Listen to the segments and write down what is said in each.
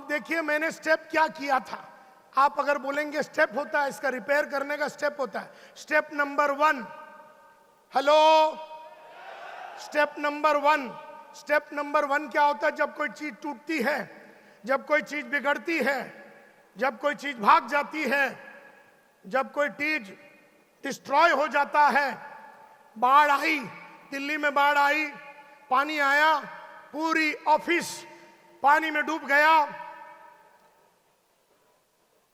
देखिए मैंने स्टेप क्या किया था। आप अगर बोलेंगे स्टेप होता है, इसका रिपेयर करने का स्टेप होता है। Step number 1, hello, step number 1, step number 1 क्या होता है? जब कोई चीज टूटती है, जब कोई चीज बिगड़ती है, जब कोई चीज भाग जाती है, जब कोई चीज डिस्ट्रॉय हो जाता है। बाढ़ आई, दिल्ली में बाढ़ आई, पानी आया, पूरी ऑफिस पानी में डूब गया।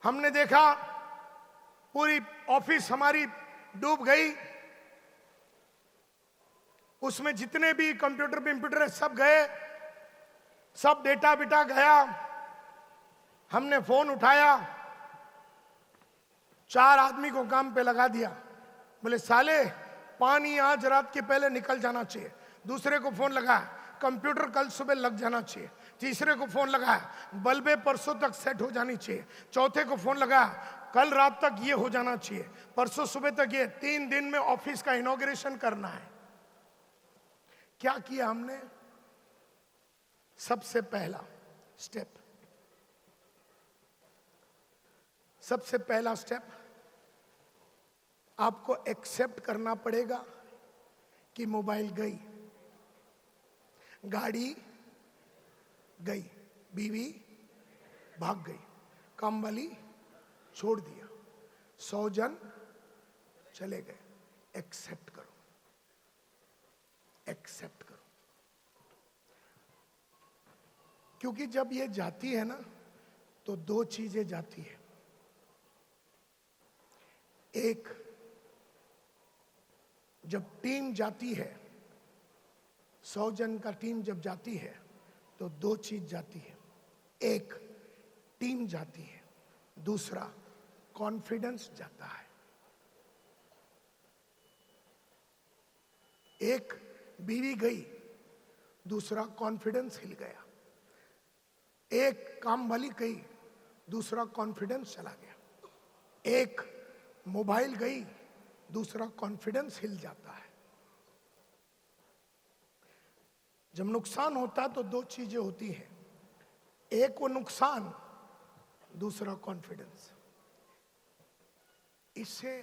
हमने देखा पूरी ऑफिस हमारी डूब गई, उसमें जितने भी कंप्यूटर है सब गए, सब डेटा बिटा गया। हमने फोन उठाया, 4 आदमी को काम पे लगा दिया। बोले साले पानी आज रात के पहले निकल जाना चाहिए। दूसरे को फोन लगाया, कंप्यूटर कल सुबह लग जाना चाहिए। तीसरे को फोन लगाया, बल्बे परसों तक सेट हो जानी चाहिए। चौथे को फोन लगाया, कल रात तक ये हो जाना चाहिए, परसों सुबह तक ये। 3 दिन में ऑफिस का इनॉग्रेशन करना है। क्या किया हमने? सबसे पहला स्टेप, सबसे पहला स्टेप, आपको एक्सेप्ट करना पड़ेगा कि मोबाइल गई, गाड़ी गई, बीवी भाग गई, काम वाली छोड़ दिया, 100 जन चले गए। एक्सेप्ट करो, एक्सेप्ट करो। क्योंकि जब ये जाती है ना तो 2 चीजें जाती है। एक, जब टीम जाती है, 100 जन का टीम जब जाती है तो 2 चीज जाती है। एक, टीम जाती है, दूसरा कॉन्फिडेंस जाता है। एक, बीवी गई, दूसरा कॉन्फिडेंस हिल गया। एक, काम वाली गई, दूसरा कॉन्फिडेंस चला गया। एक, मोबाइल गई, दूसरा कॉन्फिडेंस हिल जाता है। जब नुकसान होता तो 2 चीजें होती हैं, एक वो नुकसान, दूसरा कॉन्फिडेंस। इसे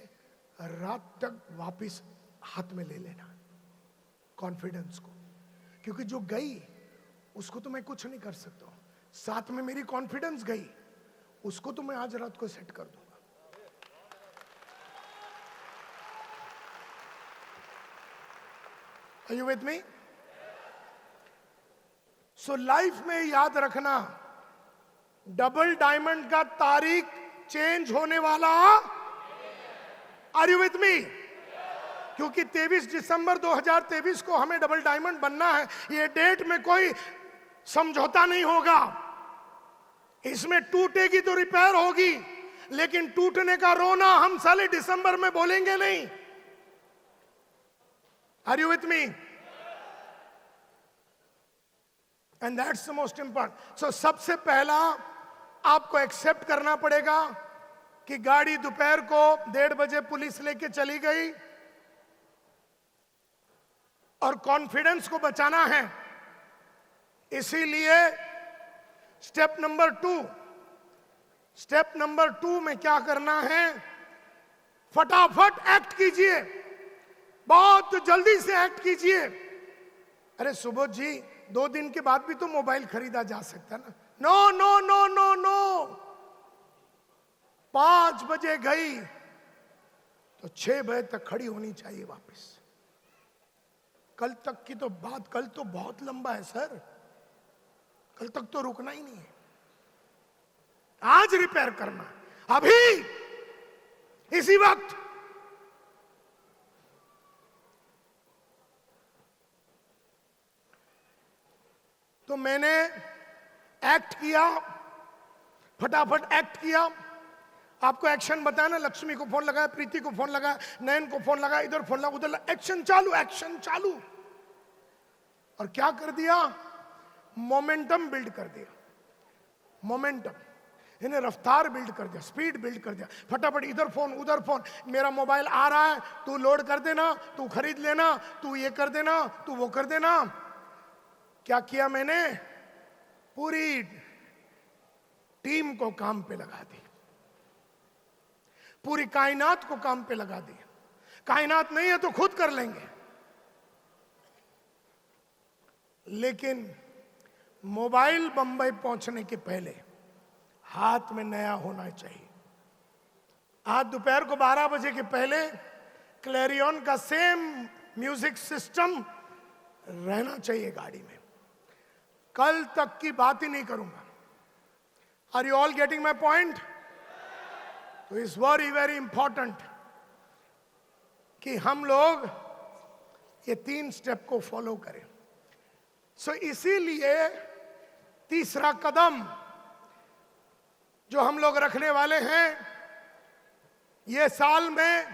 रात तक वापस हाथ में ले लेना, कॉन्फिडेंस को। क्योंकि जो गई उसको तो मैं कुछ नहीं कर सकता हूं, साथ में मेरी कॉन्फिडेंस गई, उसको तो मैं आज रात को सेट कर दूंगा। Are you with me? So life में याद रखना, डबल डायमंड का तारीख चेंज होने वाला। Are you with me? क्योंकि 23 दिसंबर 2023 को हमें डबल डायमंड बनना है। ये डेट में कोई समझौता नहीं होगा। इसमें टूटेगी तो रिपेयर होगी, लेकिन टूटने का रोना हम साले दिसंबर में बोलेंगे नहीं। Are you with me? And that's the most important. So सबसे पहला आपको एक्सेप्ट करना पड़ेगा कि गाड़ी दोपहर को 1:30 बजे पुलिस लेके चली गई और कॉन्फिडेंस को बचाना है। इसीलिए स्टेप नंबर 2 में क्या करना है? फटाफट एक्ट कीजिए, बहुत जल्दी से एक्ट कीजिए। अरे सुबोध जी, 2 दिन के बाद भी तो मोबाइल खरीदा जा सकता ना। No no no no no, 5 बजे गई तो 6 बजे तक खड़ी होनी चाहिए वापस। कल तक की तो बात, कल तो बहुत लंबा है सर, कल तक तो रुकना ही नहीं है। आज रिपेयर करना, अभी, इसी वक्त। तो मैंने एक्ट किया, फटाफट एक्ट किया। आपको एक्शन बताया ना, लक्ष्मी को फोन लगाया, प्रीति को फोन लगाया, नयन को फोन लगाया, इधर फोन लगा, उधर, एक्शन चालू, एक्शन चालू। और क्या कर दिया? मोमेंटम बिल्ड कर दिया। मोमेंटम, इन्हें रफ्तार बिल्ड कर दिया, स्पीड बिल्ड कर दिया। फटाफट इधर फोन उधर फोन, मेरा मोबाइल आ रहा है, तू लोड कर देना, तू खरीद लेना, तू ये कर देना, तू वो कर देना। क्या किया मैंने? पूरी टीम को काम पे लगा दी, पूरी कायनात को काम पे लगा दी। कायनात नहीं है तो खुद कर लेंगे, लेकिन मोबाइल बंबई पहुंचने के पहले हाथ में नया होना चाहिए। आज दोपहर को 12 बजे के पहले क्लैरियन का सेम म्यूजिक सिस्टम रहना चाहिए गाड़ी में। कल तक की बात ही नहीं करूंगा। Are you all getting my point? तो इट्स वेरी वेरी इंपॉर्टेंट कि हम लोग ये 3 स्टेप को फॉलो करें। सो इसीलिए तीसरा कदम जो हम लोग रखने वाले हैं, ये साल में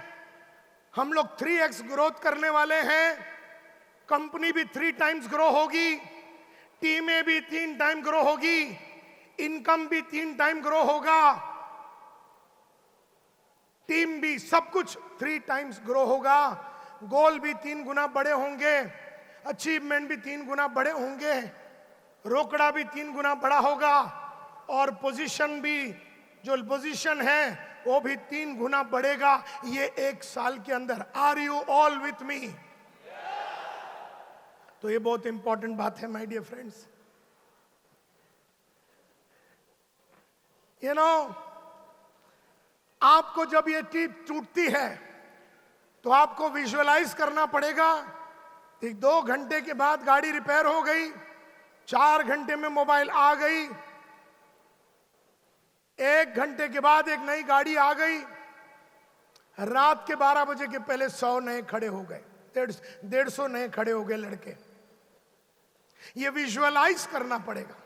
हम लोग 3x ग्रोथ करने वाले हैं। कंपनी भी 3 टाइम्स ग्रो होगी, टीमें भी 3 टाइम ग्रो होगी, इनकम भी 3 टाइम ग्रो होगा, टीम भी, सब कुछ 3 टाइम्स ग्रो होगा। गोल भी 3 गुना बड़े होंगे, अचीवमेंट भी 3 गुना बड़े होंगे, रोकड़ा भी 3 गुना बड़ा होगा, और पोजीशन भी, जो पोजीशन है वो भी 3 गुना बढ़ेगा ये 1 साल के अंदर। Are you all with me? तो ये बहुत इंपॉर्टेंट बात है my dear friends. You know, आपको जब ये टीप टूटती है तो आपको विजुअलाइज करना पड़ेगा कि 2 घंटे के बाद गाड़ी रिपेयर हो गई, 4 घंटे में मोबाइल आ गई, 1 घंटे के बाद एक नई गाड़ी आ गई, रात के 12 बजे के पहले 100 नए खड़े हो गए, 150 नए खड़े हो गए लड़के। ये विजुअलाइज करना पड़ेगा।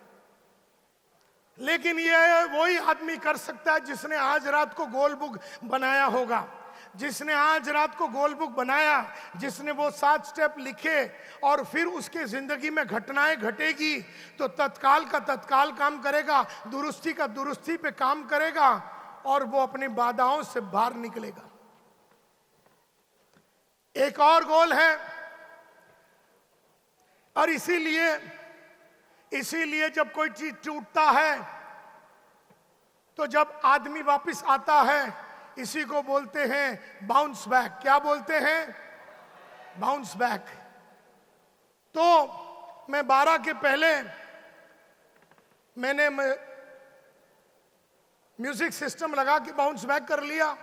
लेकिन ये वही आदमी कर सकता है जिसने आज रात को गोल बुक बनाया होगा, जिसने आज रात को गोल बुक बनाया, जिसने वो 7 स्टेप लिखे और फिर उसके जिंदगी में घटनाएं घटेगी तो तत्काल का तत्काल काम करेगा, दुरुस्ती का दुरुस्ती पे काम करेगा और वो अपनी बाधाओं से बाहर निकलेगा। एक और गोल है, और इसीलिए जब कोई चीज टूटता है तो जब आदमी वापस आता है, इसी को बोलते हैं बाउंस बैक। क्या बोलते हैं? Bounce back. तो मैं 12 के पहले मैंने म्यूजिक सिस्टम लगा के बाउंस बैक कर लिया।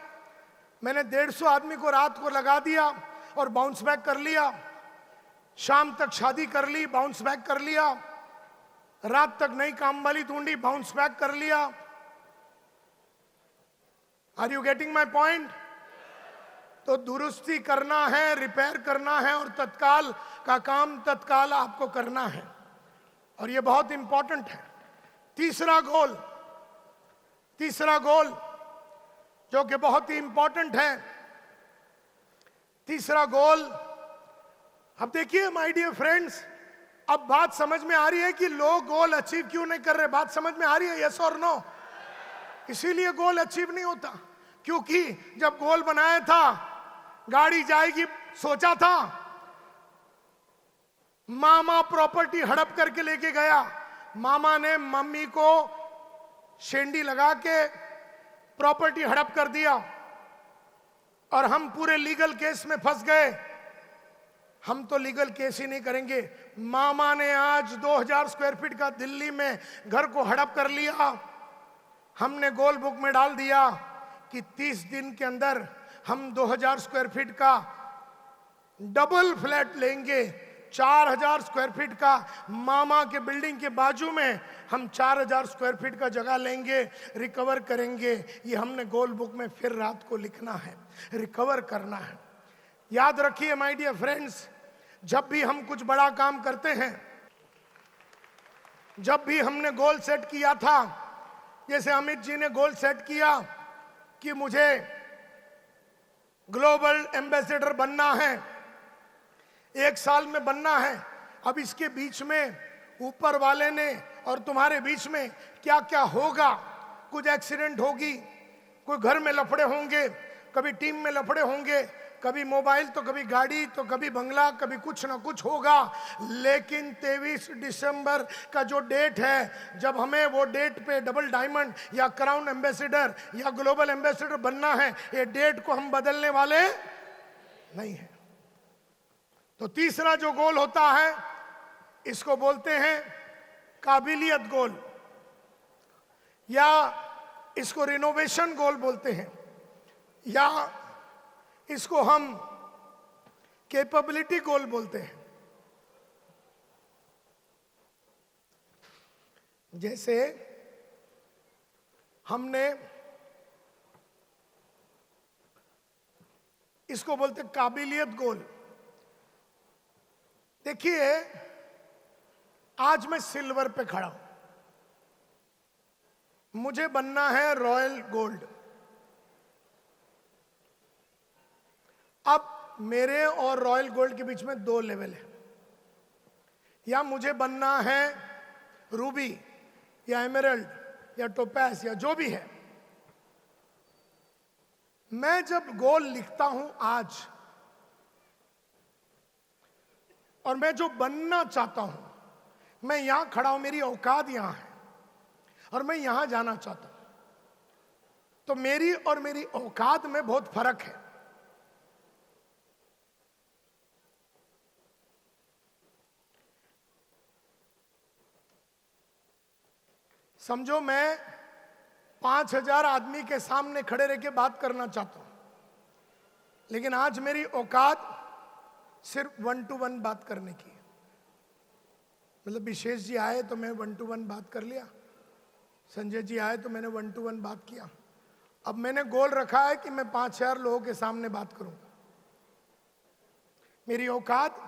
मैंने 150 आदमी को रात को लगा दिया और बाउंस बैक कर लिया। शाम तक शादी कर ली, बाउंस बैक कर लिया। रात तक नई काम वाली ढूंढी, बाउंस बैक कर लिया। Are you getting my point? तो दुरुस्ती करना है, रिपेयर करना है, और तत्काल का काम तत्काल आपको करना है, और ये बहुत इंपॉर्टेंट है। तीसरा गोल जो कि बहुत ही इंपॉर्टेंट है, तीसरा गोल। अब देखिए माय डियर फ्रेंड्स, अब बात समझ में आ रही है कि लोग गोल अचीव क्यों नहीं कर रहे। बात समझ में आ रही है? यस और नो? इसीलिए गोल अचीव नहीं होता, क्योंकि जब गोल बनाया था, गाड़ी जाएगी सोचा था, मामा प्रॉपर्टी हड़प करके लेके गया। मामा ने मम्मी को शेंडी लगा के प्रॉपर्टी हड़प कर दिया और हम पूरे लीगल केस में फंस गए। हम तो लीगल केस ही नहीं करेंगे। मामा ने आज 2000 स्क्वायर फीट का दिल्ली में घर को हड़प कर लिया। हमने गोल बुक में डाल दिया कि 30 दिन के अंदर हम 2000 स्क्वायर फीट का डबल फ्लैट लेंगे। 4000 स्क्वायर फीट का मामा के बिल्डिंग के बाजू में हम 4000 स्क्वायर फीट का जगह लेंगे, रिकवर करेंगे। ये हमने गोल बुक में फिर रात को लिखना है, रिकवर करना है। याद रखिए माय डियर फ्रेंड्स, जब भी हम कुछ बड़ा काम करते हैं, जब भी हमने गोल सेट किया था, जैसे अमित जी ने गोल सेट किया कि मुझे ग्लोबल एम्बेसडर बनना है, 1 साल में बनना है। अब इसके बीच में ऊपर वाले ने और तुम्हारे बीच में क्या क्या होगा, कुछ एक्सीडेंट होगी, कोई घर में लफड़े होंगे, कभी टीम में लफड़े होंगे, कभी मोबाइल तो कभी गाड़ी तो कभी बंगला, कभी कुछ ना कुछ होगा। लेकिन 23 दिसंबर का जो डेट है, जब हमें वो डेट पे डबल डायमंड या क्राउन एम्बेसडर या ग्लोबल एम्बेसडर बनना है, ये डेट को हम बदलने वाले नहीं है। तो तीसरा जो गोल होता है, इसको बोलते हैं काबिलियत गोल, या इसको रिनोवेशन गोल बोलते हैं, या इसको हम कैपेबिलिटी गोल बोलते हैं। जैसे हमने इसको बोलते काबिलियत गोल। देखिए, आज मैं सिल्वर पे खड़ा हूं, मुझे बनना है रॉयल गोल्ड। अब मेरे और रॉयल गोल्ड के बीच में 2 लेवल है। या मुझे बनना है रूबी या एमराल्ड या टोपैज या जो भी है। मैं जब गोल लिखता हूं आज, और मैं जो बनना चाहता हूं, मैं यहां खड़ा हूं, मेरी औकात यहां है और मैं यहां जाना चाहता हूं, तो मेरी और मेरी औकात में बहुत फर्क है। समझो मैं 5000 आदमी के सामने खड़े रह के बात करना चाहता हूं, लेकिन आज मेरी औकात सिर्फ 1 to 1 बात करने की है। मतलब विशेष जी आए तो मैं 1 to 1 बात कर लिया, संजय जी आए तो मैंने 1 to 1 बात किया। अब मैंने गोल रखा है कि मैं 5000 लोगों के सामने बात करूंगा। मेरी औकात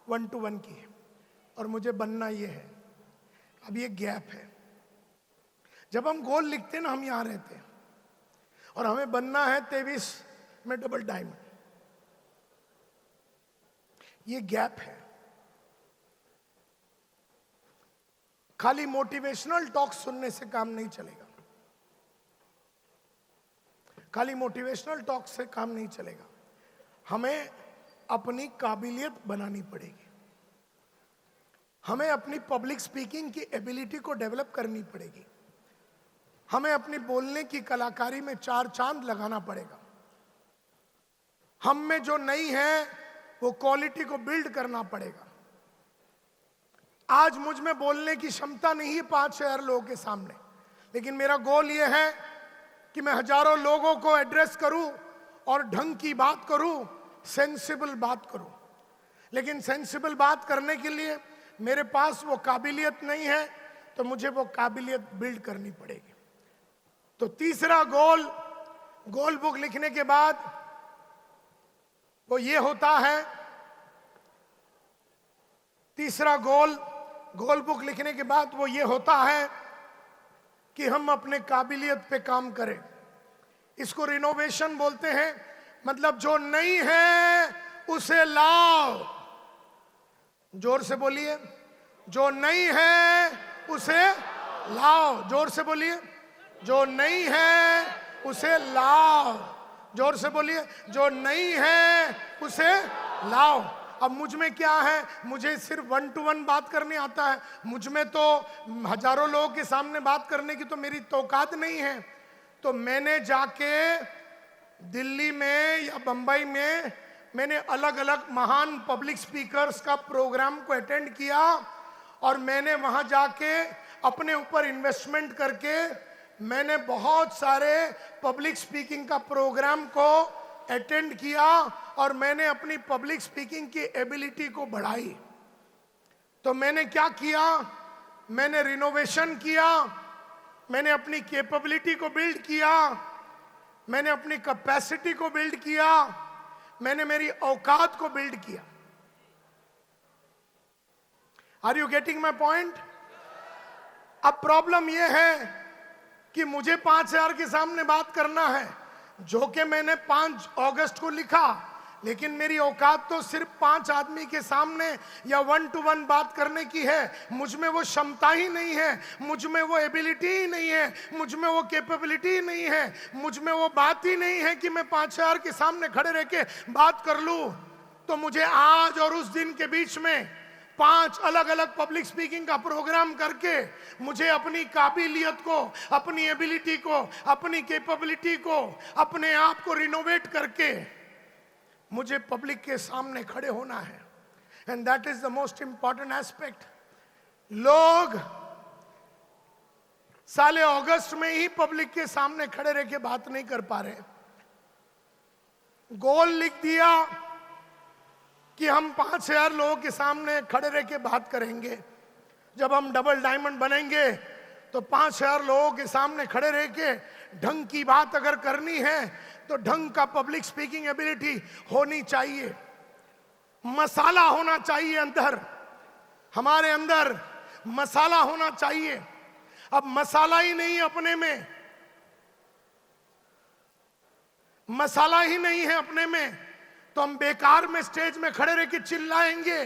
1 to 1 की है और मुझे बनना ये है। अब ये गैप है। जब हम गोल लिखते हैं ना, हम यहां रहते हैं और हमें बनना है 23 में डबल डायमंड। ये गैप है। खाली मोटिवेशनल टॉक सुनने से काम नहीं चलेगा, खाली मोटिवेशनल टॉक से काम नहीं चलेगा। हमें अपनी काबिलियत बनानी पड़ेगी, हमें अपनी पब्लिक स्पीकिंग की एबिलिटी को डेवलप करनी पड़ेगी, हमें अपनी बोलने की कलाकारी में 4 चांद लगाना पड़ेगा। हम में जो नहीं है वो क्वालिटी को बिल्ड करना पड़ेगा। आज मुझ में बोलने की क्षमता नहीं है 5000 लोगों के सामने, लेकिन मेरा गोल ये है कि मैं हजारों लोगों को एड्रेस करूं और ढंग की बात करूं, सेंसिबल बात करूं। लेकिन सेंसिबल बात करने के लिए मेरे पास वो काबिलियत नहीं है, तो मुझे वो काबिलियत बिल्ड करनी पड़ेगी। तो तीसरा गोल बुक लिखने के बाद वो ये होता है। तीसरा गोल बुक लिखने के बाद वो ये होता है कि हम अपने काबिलियत पे काम करें। इसको रिनोवेशन बोलते हैं। मतलब जो नहीं है उसे लाओ। जोर से बोलिए, जो नहीं है उसे लाओ। जोर से बोलिए, जो नहीं है उसे लाओ। जोर से बोलिए, जो नहीं है उसे लाओ। अब मुझ में क्या है? मुझे सिर्फ 1 to 1 बात करने आता है। मुझ में तो हजारों लोगों के सामने बात करने की तो मेरी औकात नहीं है। तो मैंने जाके दिल्ली में या बंबई में मैंने अलग अलग महान पब्लिक स्पीकर्स का प्रोग्राम को अटेंड किया और मैंने वहां जाके अपने ऊपर इन्वेस्टमेंट करके मैंने बहुत सारे पब्लिक स्पीकिंग का प्रोग्राम को अटेंड किया और मैंने अपनी पब्लिक स्पीकिंग की एबिलिटी को बढ़ाई। तो मैंने क्या किया? मैंने रिनोवेशन किया, मैंने अपनी कैपेबिलिटी को बिल्ड किया, मैंने अपनी कैपेसिटी को बिल्ड किया, मैंने मेरी औकात को बिल्ड किया। Are you getting my point? अब प्रॉब्लम यह है कि मुझे 5000 के सामने बात करना है, जो कि मैंने 5 अगस्त को लिखा, लेकिन मेरी औकात तो सिर्फ 5 आदमी के सामने या 1 to 1 बात करने की है। मुझ में वो क्षमता ही नहीं है, मुझ में वो एबिलिटी ही नहीं है, मुझ में वो कैपेबिलिटी ही नहीं है, मुझ में वो बात ही नहीं है कि मैं 5000 के सामने खड़े रह के बात कर लूं। तो मुझे आज और उस दिन के बीच में 5 अलग अलग पब्लिक स्पीकिंग का प्रोग्राम करके मुझे अपनी काबिलियत को, अपनी एबिलिटी को, अपनी कैपेबिलिटी को, अपने आप को रिनोवेट करके मुझे पब्लिक के सामने खड़े होना है। And that is the most important aspect. लोग साले अगस्त में ही पब्लिक के सामने खड़े रह के बात नहीं कर पा रहे। गोल लिख दिया कि हम 5000 लोगों के सामने खड़े रह के बात करेंगे। जब हम डबल डायमंड बनेंगे तो 5000 लोगों के सामने खड़े रह के ढंग की बात अगर करनी है तो ढंग का पब्लिक स्पीकिंग एबिलिटी होनी चाहिए। मसाला होना चाहिए अंदर, हमारे अंदर मसाला होना चाहिए। अब मसाला ही नहीं अपने में, मसाला ही नहीं है अपने में, तो हम बेकार में स्टेज में खड़े रह के चिल्लाएंगे।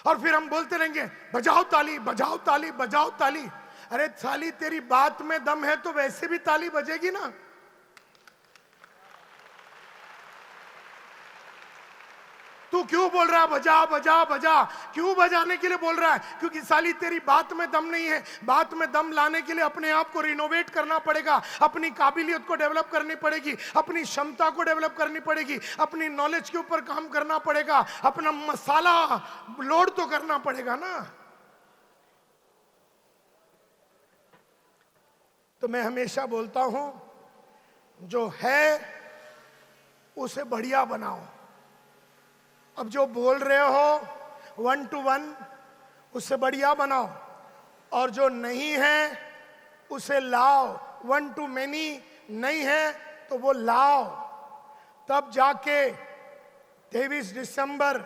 और फिर हम बोलते रहेंगे बजाओ ताली, बजाओ ताली, बजाओ ताली। अरे साली, तेरी बात में दम है तो वैसे भी ताली बजेगी ना। तू क्यों बोल रहा है बजा बजा बजा? क्यों बजाने के लिए बोल रहा है? क्योंकि साली तेरी बात में दम नहीं है। बात में दम लाने के लिए अपने आप को रिनोवेट करना पड़ेगा, अपनी काबिलियत को डेवलप करनी पड़ेगी, अपनी क्षमता को डेवलप करनी पड़ेगी, अपनी नॉलेज के ऊपर काम करना पड़ेगा, अपना मसाला लोड तो करना पड़ेगा ना। तो मैं हमेशा बोलता हूं, जो है उसे बढ़िया बनाओ। अब जो बोल रहे हो 1 to 1 उससे बढ़िया बनाओ, और जो नहीं है उसे लाओ। 1 to many नहीं है तो वो लाओ। तब जाके 23 दिसंबर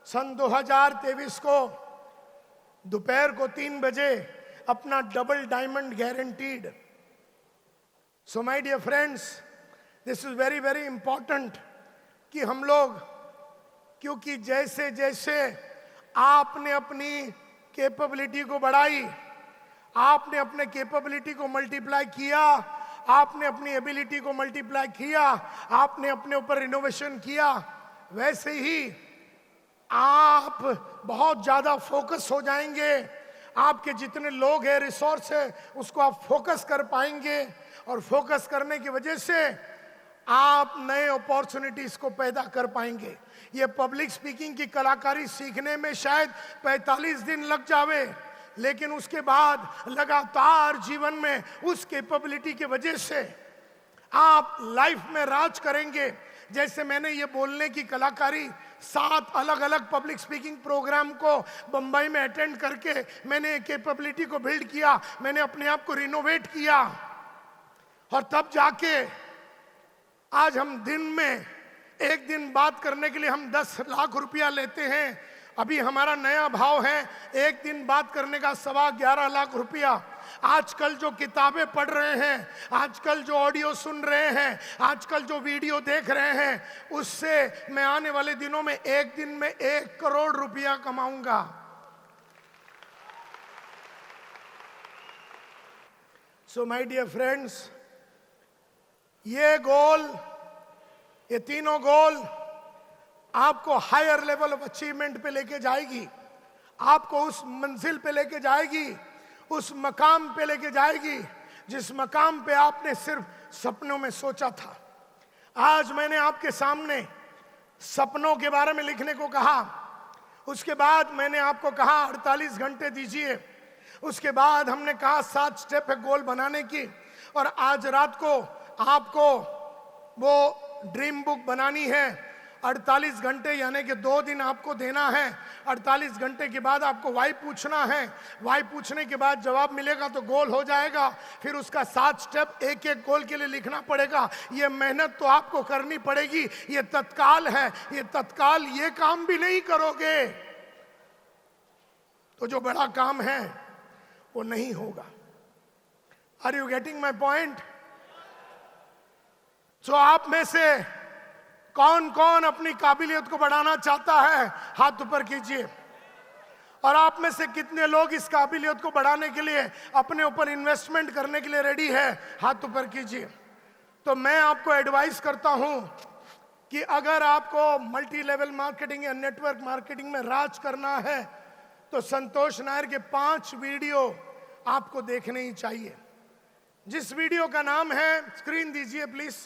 सन 2023 को दोपहर को 3 बजे अपना double diamond guaranteed. So my dear friends, this is very very important कि हम लोग, क्योंकि जैसे जैसे आपने अपनी कैपेबिलिटी को बढ़ाई, आपने अपने कैपेबिलिटी को मल्टीप्लाई किया, आपने अपनी एबिलिटी को मल्टीप्लाई किया, आपने अपने ऊपर इनोवेशन किया, वैसे ही आप बहुत ज्यादा फोकस हो जाएंगे। आपके जितने लोग हैं, रिसोर्स है, उसको आप फोकस कर पाएंगे, और फोकस करने की वजह से आप नए अपॉर्चुनिटीज को पैदा कर पाएंगे। ये पब्लिक स्पीकिंग की कलाकारी सीखने में शायद 45 दिन लग जावे, लेकिन उसके बाद लगातार जीवन में उस कैपेबिलिटी की वजह से आप लाइफ में राज करेंगे। जैसे मैंने ये बोलने की कलाकारी 7 अलग अलग पब्लिक स्पीकिंग प्रोग्राम को बंबई में अटेंड करके मैंने कैपेबिलिटी को बिल्ड किया, मैंने अपने आप को रिनोवेट किया, और तब जाके आज हम दिन में एक दिन बात करने के लिए हम 10 लाख रुपया लेते हैं। अभी हमारा नया भाव है एक दिन बात करने का 11.25 लाख रुपया। आजकल जो किताबें पढ़ रहे हैं, आजकल जो ऑडियो सुन रहे हैं, आजकल जो वीडियो देख रहे हैं, उससे मैं आने वाले दिनों में एक दिन में 1 करोड़ रुपया कमाऊंगा। सो माय डियर फ्रेंड्स, ये गोल, ये तीनों गोल आपको हायर लेवल ऑफ अचीवमेंट पे लेके जाएगी, आपको उस मंजिल पे लेके जाएगी, उस मकाम पे लेके जाएगी जिस मकाम पे आपने सिर्फ सपनों में सोचा था। आज मैंने आपके सामने सपनों के बारे में लिखने को कहा, उसके बाद मैंने आपको कहा 48 घंटे दीजिए, उसके बाद हमने कहा 7 स्टेप है गोल बनाने की, और आज रात को आपको वो ड्रीम बुक बनानी है। 48 घंटे यानी कि 2 दिन आपको देना है। 48 घंटे के बाद आपको वाई पूछना है, वाई पूछने के बाद जवाब मिलेगा तो गोल हो जाएगा। फिर उसका 7 स्टेप एक एक गोल के लिए लिखना पड़ेगा। ये मेहनत तो आपको करनी पड़ेगी, ये तत्काल है, ये तत्काल ये काम भी नहीं करोगे तो जो बड़ा काम है वो नहीं होगा। Are you getting my point? तो आप में से कौन कौन अपनी काबिलियत को बढ़ाना चाहता है, हाथ ऊपर कीजिए। और आप में से कितने लोग इस काबिलियत को बढ़ाने के लिए अपने ऊपर इन्वेस्टमेंट करने के लिए रेडी है, हाथ ऊपर कीजिए। तो मैं आपको एडवाइस करता हूं कि अगर आपको मल्टी लेवल मार्केटिंग या नेटवर्क मार्केटिंग में राज करना है तो संतोष नायर के 5 वीडियो आपको देखने ही चाहिए। जिस वीडियो का नाम है, स्क्रीन दीजिए प्लीज,